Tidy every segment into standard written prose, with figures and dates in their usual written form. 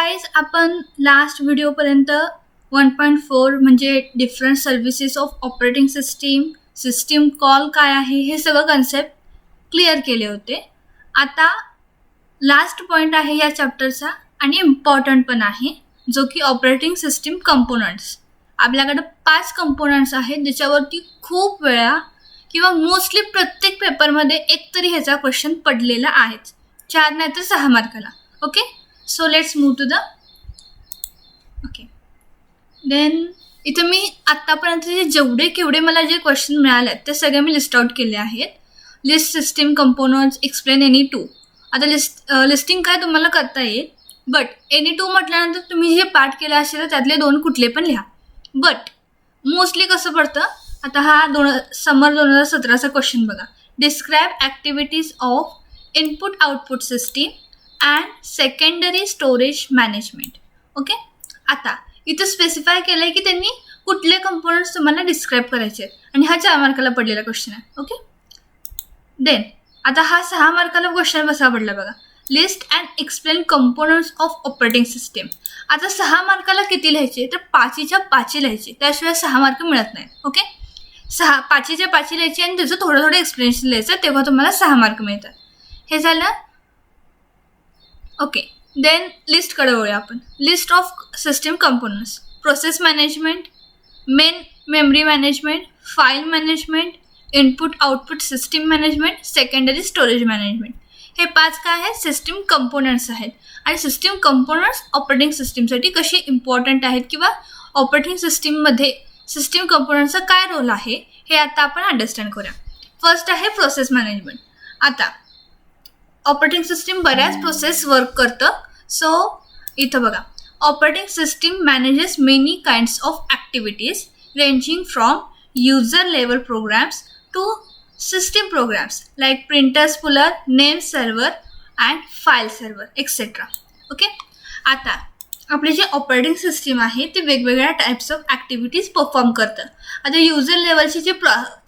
Guys आपण last व्हिडिओपर्यंत 1.4 म्हणजे different services of operating system call काय आहे हे सगळं कन्सेप्ट क्लिअर केले होते. आता लास्ट पॉईंट आहे या चॅप्टरचा आणि इम्पॉर्टंट पण आहे, जो की ऑपरेटिंग सिस्टीम कंपोनंट्स. आपल्याकडे 5 कंपोनंट्स आहेत ज्याच्यावरती खूप वेळा किंवा मोस्टली प्रत्येक पेपरमध्ये एकतरी ह्याचा क्वेश्चन पडलेला आहेच, 4 नाही तर 6 मार्काला. Okay, so let's move to the then इथे मी आत्तापर्यंतचे जेवढे केवढे मला जे क्वेश्चन मिळाले आहेत ते सगळे मी लिस्ट आउट केले आहेत. List system components, explain any two. आता लिस्टिंग काय तुम्हाला करता येईल, बट एनी टू म्हटल्यानंतर तुम्ही जे पाठ केलं असेल तर त्यातले 2 कुठले पण लिहा. बट मोस्टली कसं पडतं, आता हा समर 2017चा क्वेश्चन बघा. Describe activities of input output system and secondary storage management. Okay, आता इथं स्पेसिफाय केलं आहे की त्यांनी कुठले कंपोनंट्स तुम्हाला डिस्क्राईब करायचे आहेत आणि हा 4 मार्काला पडलेला क्वेश्चन आहे. ओके, देन आता हा 6 मार्काला क्वेश्चन कसा पडला बघा. List and explain components of operating system. आता 6 मार्काला किती लिहायचे तर 5च्या 5 लिहायचे, त्याशिवाय 6 मार्क मिळत नाहीत. ओके, 5च्या 5 लिहायचे आणि त्याचं थोडं एक्सप्लेनेशन लिहायचं, तेव्हा तुम्हाला 6 मार्क मिळतात. हे झालं. ओके, देन लिस्टकडे वळूया आपण. List of system components, process management, main memory management, file management, input output system management, secondary storage management. हे 5 काय आहेत, सिस्टीम कंपोनंट्स आहेत. आणि सिस्टीम कंपोनंट्स ऑपरेटिंग सिस्टीमसाठी कशी इम्पॉर्टंट आहेत किंवा ऑपरेटिंग सिस्टीममध्ये सिस्टीम कंपोनंट्सचा काय रोल आहे हे आता आपण अंडरस्टँड करूया. फर्स्ट आहे प्रोसेस मॅनेजमेंट. आता ऑपरेटिंग सिस्टीम बऱ्याच प्रोसेस वर्क करतं. सो इथं बघा, operating system manages many kinds of activities ranging from user level programs to system programs like printer spooler, name server and file server etcetera. Okay, आता आपली जे operating system आहे ते वेगवेगळ्या टाईप्स ऑफ ॲक्टिव्हिटीज परफॉर्म करतं. आता user लेवलचे जे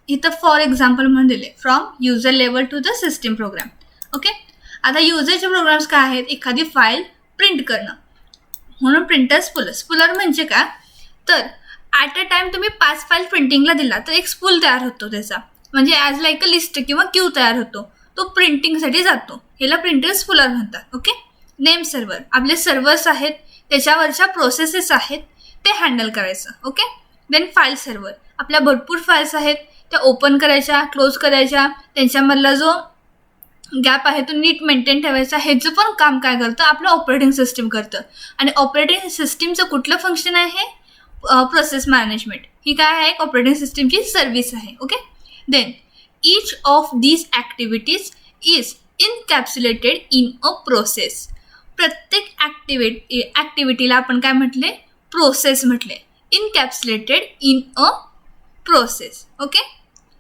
इथं फॉर एक्झाम्पल म्हणून दिले, from user level to the system program. Okay, आता युजरचे प्रोग्राम्स काय आहेत, एखादी फाईल प्रिंट करणं, म्हणून प्रिंटर स्पूलर म्हणजे काय तर ॲट अ टाइम तुम्ही 5 फाईल प्रिंटिंगला दिला तर एक स्पूल तयार होतो त्याचा, म्हणजे ॲज लाईक अ लिस्ट किंवा क्यू तयार होतो, तो प्रिंटिंगसाठी जातो, ह्याला प्रिंटर स्पूलर म्हणतात. ओके, नेम सर्व्हर आपले सर्व्हर्स आहेत, त्याच्यावरच्या प्रोसेसेस आहेत ते हँडल करायचं. ओके, देन फाईल सर्व्हर आपल्या भरपूर फाईल्स आहेत त्या ओपन करायच्या, क्लोज करायच्या, त्यांच्यामधला जो गॅप आहे तो नीट मेंटेन ठेवायचा. ह्याचं पण काम काय करतं, आपलं ऑपरेटिंग सिस्टीम करतं. आणि ऑपरेटिंग सिस्टीमचं कुठलं फंक्शन आहे, प्रोसेस मॅनेजमेंट. ही काय आहे, ऑपरेटिंग सिस्टीमची सर्व्हिस आहे. Okay, then each of these activities is encapsulated in a process. प्रत्येक ॲक्टिव्हिटीला आपण काय म्हटले, प्रोसेस म्हटले. Encapsulated in a process. Okay,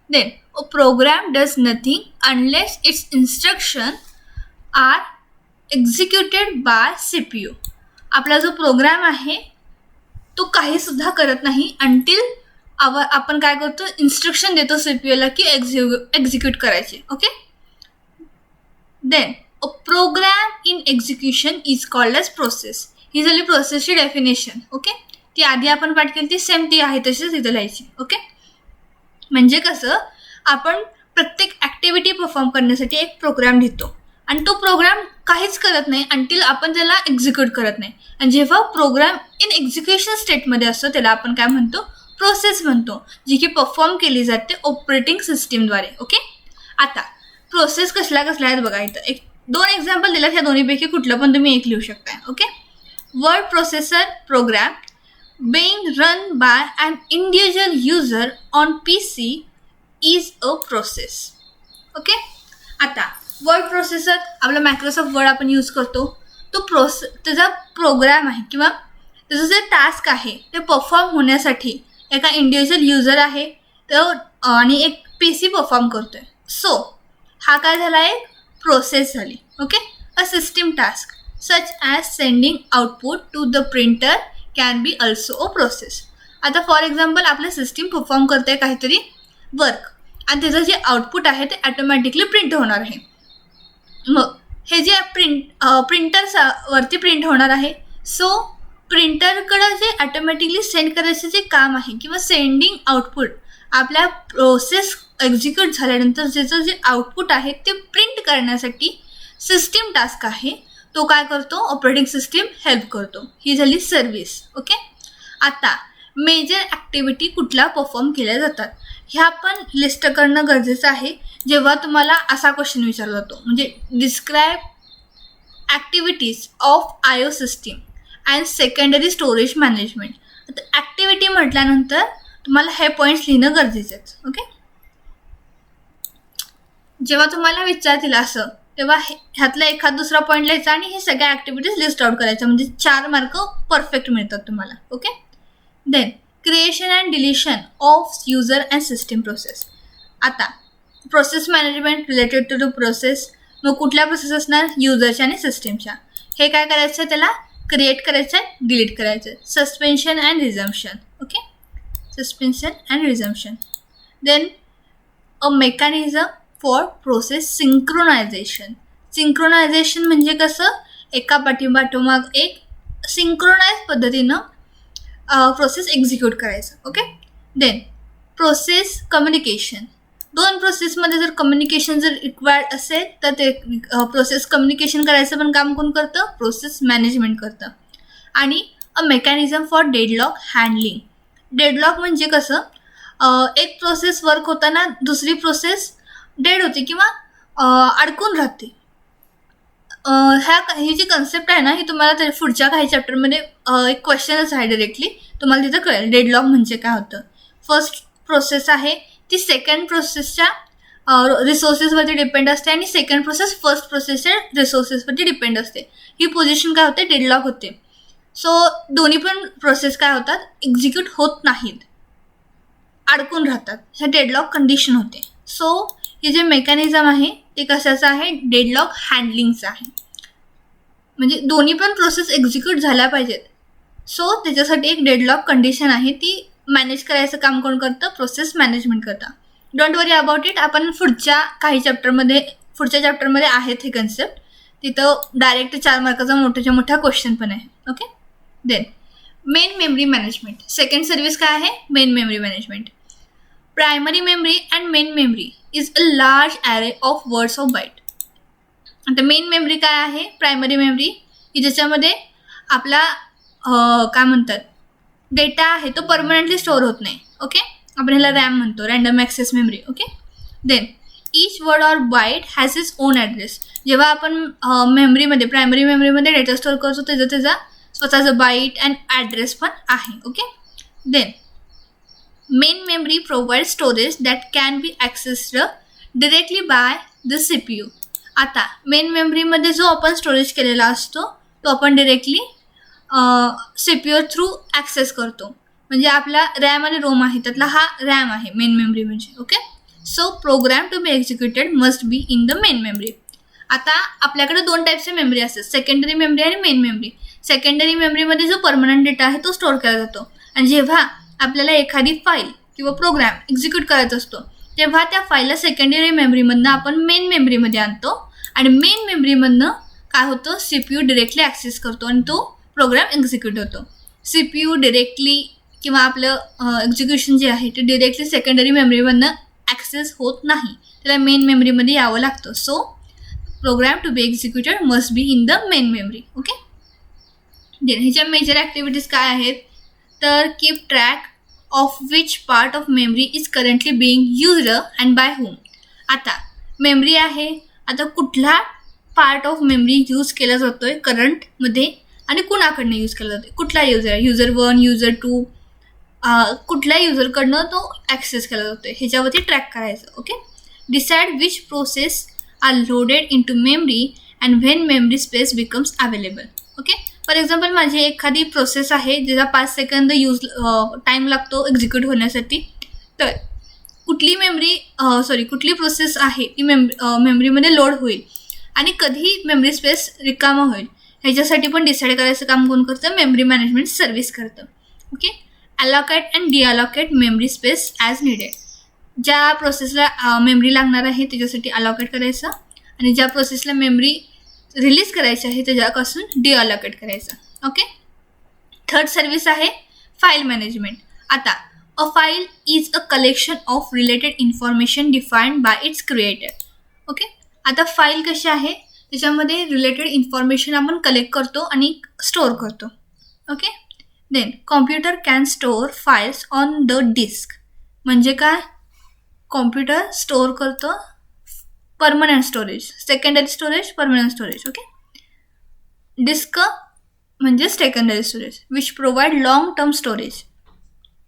then a program does nothing unless its instruction are executed by CPU. आपला जो प्रोग्राम आहे तो काही सुद्धा करत नाही अंटिल आपण काय करतो, इन्स्ट्रक्शन देतो सीपीयूला की एक्झिक्यूट करायचे. Okay, then a program in execution is called as process. ही झाली प्रोसेसची डेफिनेशन. ओके, ती आधी आपण पाठ केली ती सेम ती आहे तशीच इथं लिहायची. ओके, म्हणजे कसं आपण प्रत्येक ॲक्टिव्हिटी परफॉर्म करण्यासाठी एक प्रोग्राम लिहितो आणि तो प्रोग्राम काहीच करत नाही अंटिल आपण त्याला एक्झिक्यूट करत नाही. आणि जेव्हा प्रोग्राम इन एक्झिक्युशन स्टेटमध्ये असतो त्याला आपण काय म्हणतो, प्रोसेस म्हणतो, जी की परफॉर्म केली जाते ऑपरेटिंग सिस्टीमद्वारे. ओके, आता प्रोसेस कसल्या आहेत बघा, इथं 2 एक्झाम्पल दिल्यात, ह्या दोन्हीपैकी कुठलं पण तुम्ही एक लिहू शकता. Okay, word processor program being run by an individual user on PC is a process. Okay, आता वर्ड प्रोसेसर आपला मायक्रोसॉफ्ट वर्ड आपण यूज करतो, तो त्याचा प्रोग्राम आहे किंवा त्याचं जे टास्क आहे ते परफॉर्म होण्यासाठी एका इंडिव्हिज्युअल युजर आहे तो आणि एक PC परफॉर्म करतोय. सो हा काय झाला, एक प्रोसेस झाली. Okay, a system task such as sending output to the printer can be also a process. आता फॉर एक्झाम्पल आपलं सिस्टीम परफॉर्म करते काहीतरी वर्क आणि त्याचं जे आउटपुट आहे ते ॲटोमॅटिकली प्रिंट होणार आहे. मग हे जे प्रिंटरवरती प्रिंट होणार आहे सो प्रिंटरकडं जे ऑटोमॅटिकली सेंड करायचं जे काम आहे किंवा सेंडिंग आउटपुट आपल्या प्रोसेस एक्झिक्यूट झाल्यानंतर ज्याचं जे आउटपुट आहे ते प्रिंट करण्यासाठी सिस्टीम टास्क आहे तो काय करतो, ऑपरेटिंग सिस्टीम हेल्प करतो. ही झाली सर्व्हिस. ओके. आता मेजर ॲक्टिव्हिटी कुठल्या परफॉर्म केल्या जातात ह्या आपण लिस्ट करणं गरजेचं आहे. जेव्हा तुम्हाला असा क्वेश्चन विचारला जातो म्हणजे describe activities of IO. System and secondary storage management. आता ॲक्टिव्हिटी म्हटल्यानंतर तुम्हाला हे पॉईंट्स लिहिणं गरजेचं आहे. ओके. जेव्हा तुम्हाला विचारतील असं तेव्हा ह्यातला एखाद दुसरा पॉईंट लिहायचा आणि हे सगळ्या ॲक्टिव्हिटीज लिस्ट आउट करायच्या म्हणजे 4 मार्क परफेक्ट मिळतात तुम्हाला. Okay. Then creation and deletion of user and system process. आता process management related to process. मग कुठल्या प्रोसेस असणार, युजरच्या आणि सिस्टीमच्या. हे काय करायचं आहे, त्याला क्रिएट करायचं आहे, डिलीट करायचं आहे. Suspension and resumption. Okay. Suspension and resumption. Then a mechanism for process synchronization. Synchronization म्हणजे कसं, एका पाठीमाग एक सिंक्रोनाइज पद्धतीनं प्रोसेस एक्झिक्यूट करायचं. ओके. Then process communication. 2 प्रोसेसमध्ये जर कम्युनिकेशन जर रिक्वायर्ड असेल तर ते प्रोसेस कम्युनिकेशन करायचं पण काम कोण करतं, प्रोसेस मॅनेजमेंट करतं. आणि a mechanism for deadlock handling. Deadlock म्हणजे कसं, एक प्रोसेस वर्क होताना दुसरी प्रोसेस डेड होते किंवा अडकून राहते. ही जी कन्सेप्ट आहे ना ही तुम्हाला पुढच्या काही चॅप्टरमध्ये एक क्वेश्चनच आहे डायरेक्टली, तुम्हाला तिथं कळेल डेडलॉक म्हणजे काय होतं. फर्स्ट प्रोसेस आहे ती सेकंड प्रोसेसच्या रिसोर्सेसवरती डिपेंड असते आणि सेकंड प्रोसेस फर्स्ट प्रोसेसच्या रिसोर्सेसवरती डिपेंड असते. ही पोझिशन काय होते, डेडलॉक होते. सो दोन्ही पण प्रोसेस काय होतात, एक्झिक्यूट होत नाहीत, अडकून राहतात. हे डेडलॉक कंडिशन होते. सो हे जे मेकॅनिझम आहे ते कशाचं आहे, डेडलॉक हँडलिंगचं आहे. म्हणजे दोन्ही पण प्रोसेस एक्झिक्यूट झाल्या पाहिजेत. सो त्याच्यासाठी एक डेडलॉक कंडिशन आहे, ती मॅनेज करायचं काम कोण करतं, प्रोसेस मॅनेजमेंट करतं. Don't worry about it. आपण पुढच्या चॅप्टरमध्ये आहेत हे कन्सेप्ट. तिथं डायरेक्ट 4 मार्काचा मोठ्या क्वेश्चन पण आहे. Okay. Then main memory management. Second service काय आहे, main memory management. Primary memory and main memory is a large array of words of byte. आता मेन मेमरी काय आहे, प्रायमरी मेमरी की ज्याच्यामध्ये आपला काय म्हणतात डेटा आहे तो परमनंटली स्टोअर होत नाही. ओके. आपण ह्याला रॅम म्हणतो, random access memory. Okay. Then each word or byte has its own address. जेव्हा आपण मेमरीमध्ये प्रायमरी मेमरीमध्ये डेटा स्टोअर करतो त्याचा स्वतःचं बाईट अँड ॲड्रेस पण आहे. Okay. Then main memory provide storage that can be accessed directly by the CPU. आता मेन मेमरीमध्ये जो आपण स्टोरेज केलेला असतो तो आपण डिरेक्टली CPU थ्रू ॲक्सेस करतो. म्हणजे आपला रॅम आणि रोम आहे त्यातला हा रॅम आहे मेन मेमरी म्हणजे. Okay. So program to be executed must be in the main memory. आता आपल्याकडे 2 टाईपचे मेमरी असतात, सेकंडरी मेमरी आणि मेन मेमरी. सेकंडरी मेमरीमध्ये जो परमनंट डेटा आहे तो स्टोअर केला जातो आणि जेव्हा आपल्याला एखादी फाईल किंवा प्रोग्राम एक्झिक्यूट करायचा असतो तेव्हा त्या फाईलला सेकंडरी मेमरीमधनं आपण मेन मेमरीमध्ये आणतो आणि मेन मेमरीमधनं काय होतं, CPU डिरेक्टली ॲक्सेस करतो आणि तो प्रोग्राम एक्झिक्यूट होतो. CPU डिरेक्टली किंवा आपलं एक्झिक्युशन जे आहे ते डिरेक्टली सेकंडरी मेमरीमधनं ॲक्सेस होत नाही, त्याला मेन मेमरीमध्ये यावं लागतं. So program to be executed must be in the main memory. Okay. Then ह्याच्या मेजर ॲक्टिव्हिटीज काय आहेत तर keep track of which part of memory is currently being used and by whom. आता मेमरी आहे, आता कुठला पार्ट ऑफ मेमरी यूज केला जातो आहे करंटमध्ये आणि कुणाकडनं यूज केला जातो आहे, कुठला युजर आहे, युजर 1 युजर 2 कुठल्या युजरकडनं तो ॲक्सेस केला जातो आहे ह्याच्यावरती ट्रॅक करायचं. Okay. Decide which process are loaded into memory and when memory space becomes available. Okay. For example माझी एखादी प्रोसेस आहे ज्याचा 5 सेकंद टाईम लागतो एक्झिक्यूट होण्यासाठी, तर कुठली प्रोसेस आहे ती मेमरीमध्ये लोड होईल आणि कधी मेमरी स्पेस रिकामा होईल ह्याच्यासाठी पण डिसाईड करायचं काम कोण करतं, मेमरी मॅनेजमेंट सर्व्हिस करतं. Okay. Allocate and deallocate memory space as needed. ज्या प्रोसेसला मेमरी लागणार आहे त्याच्यासाठी अलोकेट करायचं आणि ज्या प्रोसेसला मेमरी रिलीज करायची आहे त्याच्यापासून डिअलोकेट करायचं. ओके. थर्ड सर्व्हिस आहे फाईल मॅनेजमेंट. आता a file is a collection of related information defined by its creator. Okay, आता फाईल कशी आहे, त्याच्यामध्ये रिलेटेड इन्फॉर्मेशन आपण कलेक्ट करतो आणि स्टोअर करतो. Okay, then computer can store files on the disk. म्हणजे काय, कॉम्प्युटर स्टोअर करतो permanent storage, secondary storage, permanent storage. Okay, disk म्हणजे secondary storage which provide long term storage.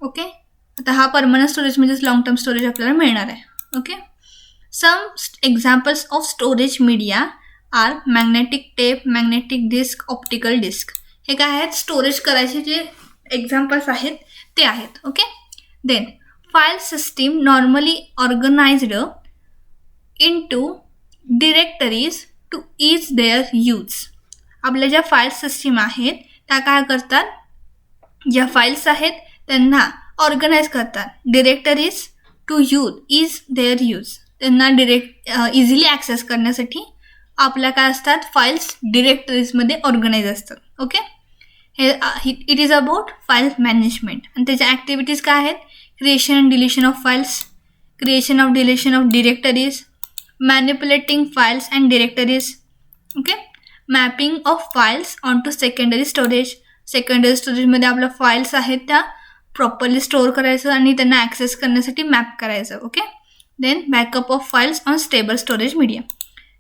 Okay, आता हा परमनंट स्टोरेज म्हणजेच लॉंग टर्म स्टोरेज आपल्याला मिळणार आहे. Okay, some examples of storage media are magnetic tape, magnetic disk, optical disk. हे काय आहेत, स्टोरेज करायचे जे एक्झाम्पल्स आहेत ते आहेत. Okay, then file system normally organized into directories to ease their use. आपल्या ज्या फाईल सिस्टीम आहेत त्या काय करतात, ज्या फाईल्स आहेत त्यांना ऑर्गनाईज करतात. Directories to ease their use, त्यांना इझिली ॲक्सेस करण्यासाठी आपल्या काय असतात, फाईल्स डिरेक्टरीजमध्ये ऑर्गनाईज असतात. ओके, हे it is about file management. आणि त्याच्या ॲक्टिव्हिटीज काय आहेत, creation and deletion of files, creation of deletion of directories, manipulating files and directories. Okay, mapping of files onto secondary storage. Secondary स्टोरेजमध्ये आपल्या files आहेत त्या प्रॉपरली स्टोअर करायचं आणि त्यांना ॲक्सेस करण्यासाठी मॅप करायचं. Okay, then backup of files on stable storage media.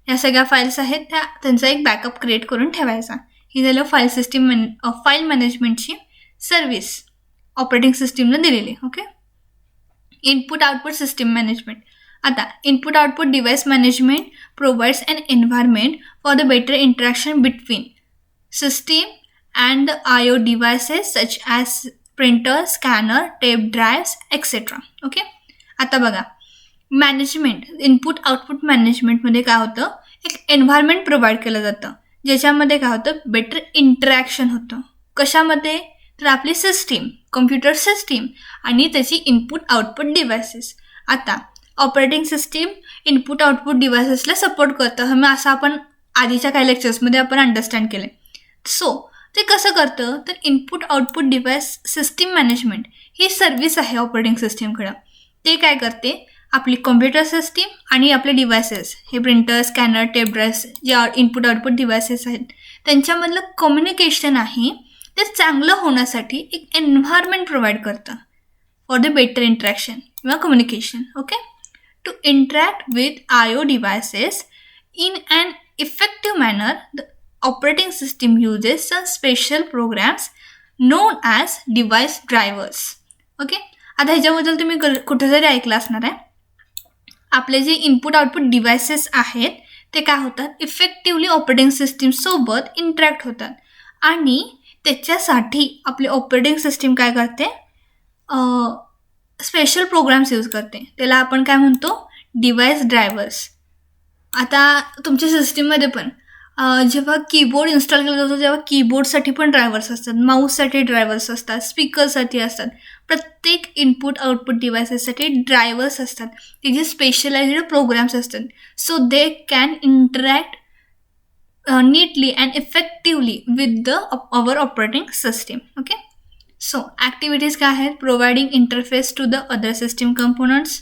या सगळ्या फाईल्स आहेत त्यांचा एक बॅकअप क्रिएट करून ठेवायचा. ही झालं फाईल सिस्टीम फाईल मॅनेजमेंटची सर्व्हिस ऑपरेटिंग सिस्टीमला दिलेली. Okay, input output system management. आता input output device management provides an environment for the better interaction between system and the IO devices such as printer, scanner, tape drives etcetera. Okay, आता बघा management, input output मॅनेजमेंटमध्ये काय होतं, एक environment provide केलं जातं ज्याच्यामध्ये काय होतं, बेटर इंटरॅक्शन होतं. कशामध्ये, तर आपली सिस्टीम, कम्प्युटर सिस्टीम आणि त्याची इनपुट आउटपुट डिव्हायसेस. आता ऑपरेटिंग सिस्टीम इनपुट आउटपुट डिव्हायसेसला सपोर्ट करतं, हे असं आपण आधीच्या काही लेक्चर्समध्ये आपण अंडरस्टँड केलं. सो ते कसं करतं, तर input output device system management ही सर्व्हिस आहे ऑपरेटिंग सिस्टीमकडं. ते काय करते, आपली कॉम्प्युटर सिस्टीम आणि आपले डिव्हायसेस, हे प्रिंटर, स्कॅनर, टेप ड्राईव्स जे इनपुट आउटपुट डिव्हायसेस आहेत त्यांच्यामधलं कम्युनिकेशन आहे ते चांगलं होण्यासाठी एक एन्व्हायरमेंट प्रोव्हाइड करतं फॉर द बेटर इंटरॅक्शन किंवा communication. Okay, to interact with IO devices in an effective manner, the operating system uses some special programs known as device drivers. Okay, आता ह्याच्याबद्दल तुम्ही कुठेतरी ऐकलं असणार आहे. आपले जे इनपुट आउटपुट डिव्हायसेस आहेत ते काय होतात, इफेक्टिवली ऑपरेटिंग सिस्टीमसोबत इंटरॅक्ट होतात आणि त्याच्यासाठी आपली ऑपरेटिंग सिस्टीम काय करते, स्पेशल प्रोग्राम्स यूज करते. त्याला आपण काय म्हणतो, डिव्हाइस ड्रायव्हर्स. आता तुमच्या सिस्टीममध्ये पण जेव्हा कीबोर्ड इन्स्टॉल केला जातो तेव्हा कीबोर्डसाठी पण ड्रायव्हर्स असतात, माऊससाठी ड्रायव्हर्स असतात, स्पीकरसाठी असतात. प्रत्येक इनपुट आउटपुट डिव्हायसेससाठी ड्रायव्हर्स असतात, ते जे स्पेशलाइज्ड प्रोग्राम्स असतात. So they can interact neatly and effectively with the our operating system. Okay, so activities काय आहेत, providing interface to the other system components,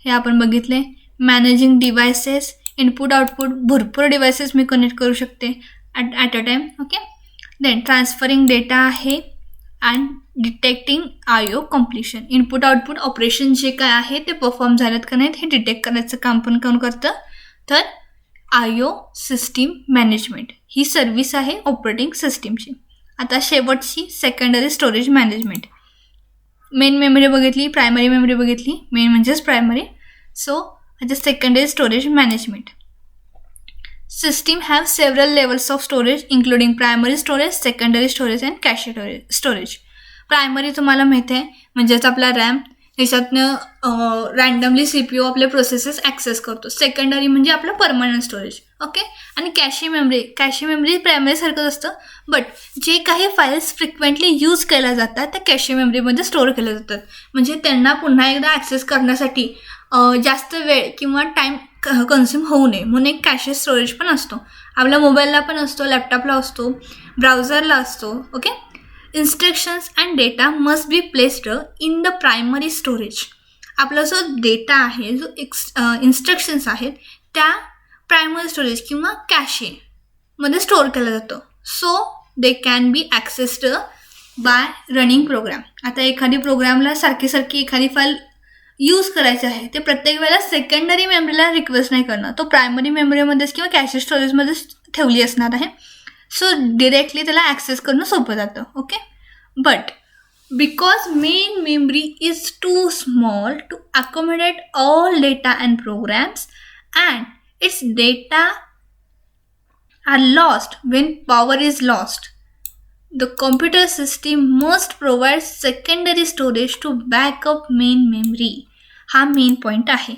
हे आपण बघितले. मॅनेजिंग डिव्हायसेस, इनपुट आउटपुट भरपूर डिव्हायसेस मी कनेक्ट करू शकते at a time. Okay, then transferring data आहे and detecting IO completion. Input output operation जे काय आहे ते परफॉर्म झालेत का नाहीत हे डिटेक्ट करायचं काम पण कोण करतं, तर IO सिस्टीम मॅनेजमेंट ही सर्व्हिस आहे ऑपरेटिंग सिस्टीमची. आता शेवटची secondary storage management. Main memory बघितली, प्रायमरी मेमरी बघितली, मेन म्हणजेच प्रायमरी. सो आता secondary storage management. System have several levels of storage including primary storage, secondary storage and cache storage. Primary तुम्हाला माहिती आहे म्हणजेच आपला रॅम, ह्याच्यातनं रँडमली CPU आपले प्रोसेसेस ॲक्सेस करतो. सेकंडरी म्हणजे आपलं परमनंट स्टोरेज. ओके, आणि कॅशे मेमरी प्रायमरीसारखंच असतं, बट जे काही फाईल्स फ्रिक्वेंटली यूज केल्या जातात त्या कॅशे मेमरीमध्ये स्टोअर केल्या जातात. म्हणजे त्यांना पुन्हा एकदा ॲक्सेस करण्यासाठी जास्त वेळ किंवा टाईम कन्झ्युम होऊ नये म्हणून एक कॅशे स्टोरेज पण असतो. आपल्या मोबाईलला पण असतो, लॅपटॉपला असतो, ब्राउझरला असतो. Okay, instructions and data must be placed in the primary storage. आपला जो डेटा आहे, जो इन्स्ट्रक्शन्स आहेत त्या प्रायमरी स्टोरेज किंवा कॅशेमध्ये स्टोअर केला जातो. So they can be accessed by running program. आता एखादी प्रोग्रामला सारखी एखादी फाईल यूज करायची आहे ते प्रत्येक वेळेला सेकंडरी मेमरीला रिक्वेस्ट नाही करणार, तो प्रायमरी मेमरीमध्येच किंवा कॅशे स्टोरेजमध्येच ठेवली असणार आहे. सो डिरेक्टली त्याला ॲक्सेस करणं सोपं जातं. Okay, but because main memory is too small to accommodate all data and programs and its data are lost when power is lost, the computer system must provide secondary storage to back up main memory. हा main point आहे.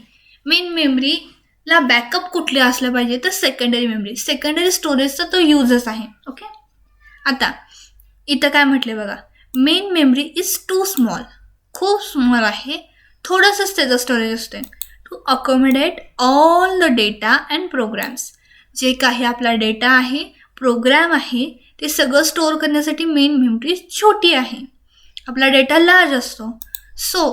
Main मेमरीला backup कुठले असलं पाहिजे तर secondary memory, secondary स्टोरेजचा तो यूजच आहे. Okay, आता इथं काय म्हटले बघा, main memory is too small, खूप स्मॉल आहे, थोडंसंच त्याचं स्टोरेज असते to accommodate all the data and programs. जे काही आपला डेटा आहे, प्रोग्राम आहे, ते सगळं स्टोअर करण्यासाठी मेन मेमरी छोटी आहे, आपला डेटा लार्ज असतो. So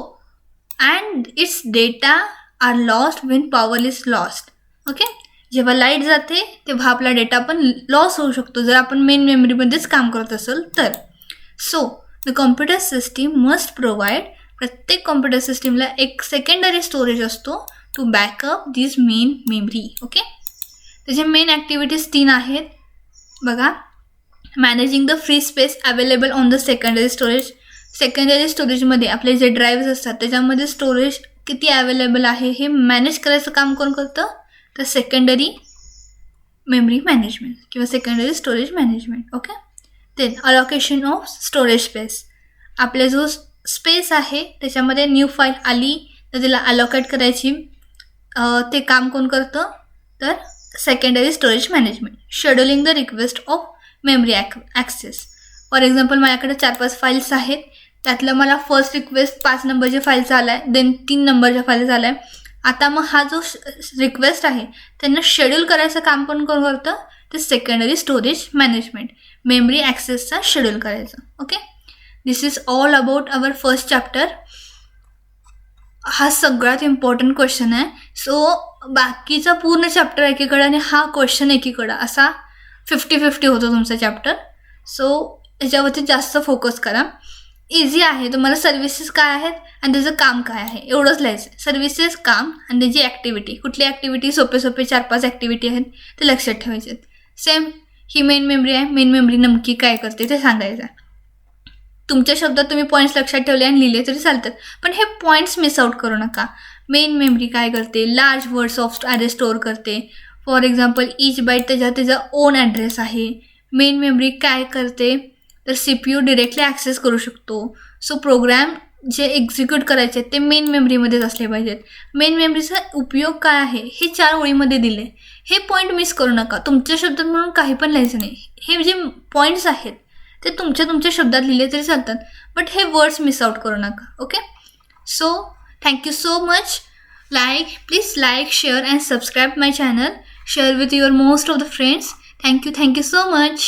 and its data are lost when power is lost. Okay, जेव्हा लाईट जाते तेव्हा आपला डेटा पण लॉस होऊ शकतो जर आपण मेन मेमरीमध्येच काम करत असेल तर. So the computer system must provide, प्रत्येक कॉम्प्युटर सिस्टीमला एक सेकंडरी स्टोरेज असतो to backup this main memory. Okay, त्याचे मेन ॲक्टिव्हिटीज 3 आहेत बघा. Managing the free space available on the secondary storage. Secondary स्टोरेजमध्ये आपले जे ड्राईव्ज असतात त्याच्यामध्ये स्टोरेज किती अवेलेबल आहे हे मॅनेज करायचं काम कोण करतं तर सेकंडरी मेमरी मॅनेजमेंट किंवा secondary storage management. Okay, then allocation of storage space. आपला जो स्पेस आहे त्याच्यामध्ये न्यू फाईल आली तर त्याला अलोकेट करायची, ते काम कोण करतं तर secondary storage management. Scheduling the request of memory access. For example माझ्याकडे 4-5 फाईल्स आहेत, त्यातलं मला फर्स्ट रिक्वेस्ट 5 नंबरच्या फाईलचा आला आहे, देन 3 नंबरच्या फाईलचा आला आहे. आता मग हा जो रिक्वेस्ट आहे त्यांना शेड्यूल करायचं काम पण कोण करतं ते सेकंडरी स्टोरेज मॅनेजमेंट, मेमरी ॲक्सेसचा शेड्यूल करायचं. Okay, this is all about our first chapter. हा सगळ्यात इम्पॉर्टंट क्वेश्चन आहे. सो बाकीचा पूर्ण चॅप्टर एकीकडं आणि हा क्वेश्चन एकीकडं असा 50-50 होतो तुमचा चॅप्टर. सो याच्यावरती जास्त फोकस करा. इझी आहे, तुम्हाला सर्व्हिसेस काय आहेत आणि त्याचं काम काय आहे एवढंच लिहायचं आहे. सर्व्हिसेस, काम आणि त्याची ॲक्टिव्हिटी, कुठली ॲक्टिव्हिटी, सोपे 4-5 ॲक्टिव्हिटी आहेत ते लक्षात ठेवायचे आहेत. सेम ही मेन मेमरी आहे, मेन मेमरी नमकी काय करते ते सांगायचं आहे. तुमच्या शब्दात तुम्ही पॉईंट्स लक्षात ठेवले आणि लिहिले तरी चालतात, पण हे पॉईंट्स मिस आउट करू नका. मेन मेमरी काय करते, large words of address store करते. फॉर एक्झाम्पल इच बाईट त्याचा ओन ॲड्रेस आहे. मेन मेमरी काय करते तर CPU डिरेक्टली ॲक्सेस करू शकतो. सो प्रोग्राम जे एक्झिक्यूट करायचे ते मेन मेमरीमध्येच असले पाहिजेत. मेन मेमरीचा उपयोग काय आहे हे 4 ओळीमध्ये दिले. हे पॉईंट मिस करू नका. तुमच्या शब्दात म्हणून काही पण लिहायचं नाही. हे जे पॉईंट्स आहेत ते तुमच्या शब्दात लिहिले तरी चालतात, बट हे वर्ड्स मिस आउट करू नका. Okay, so thank you so much. Please like, share and subscribe my channel. Share with your most of the friends. Thank you so much.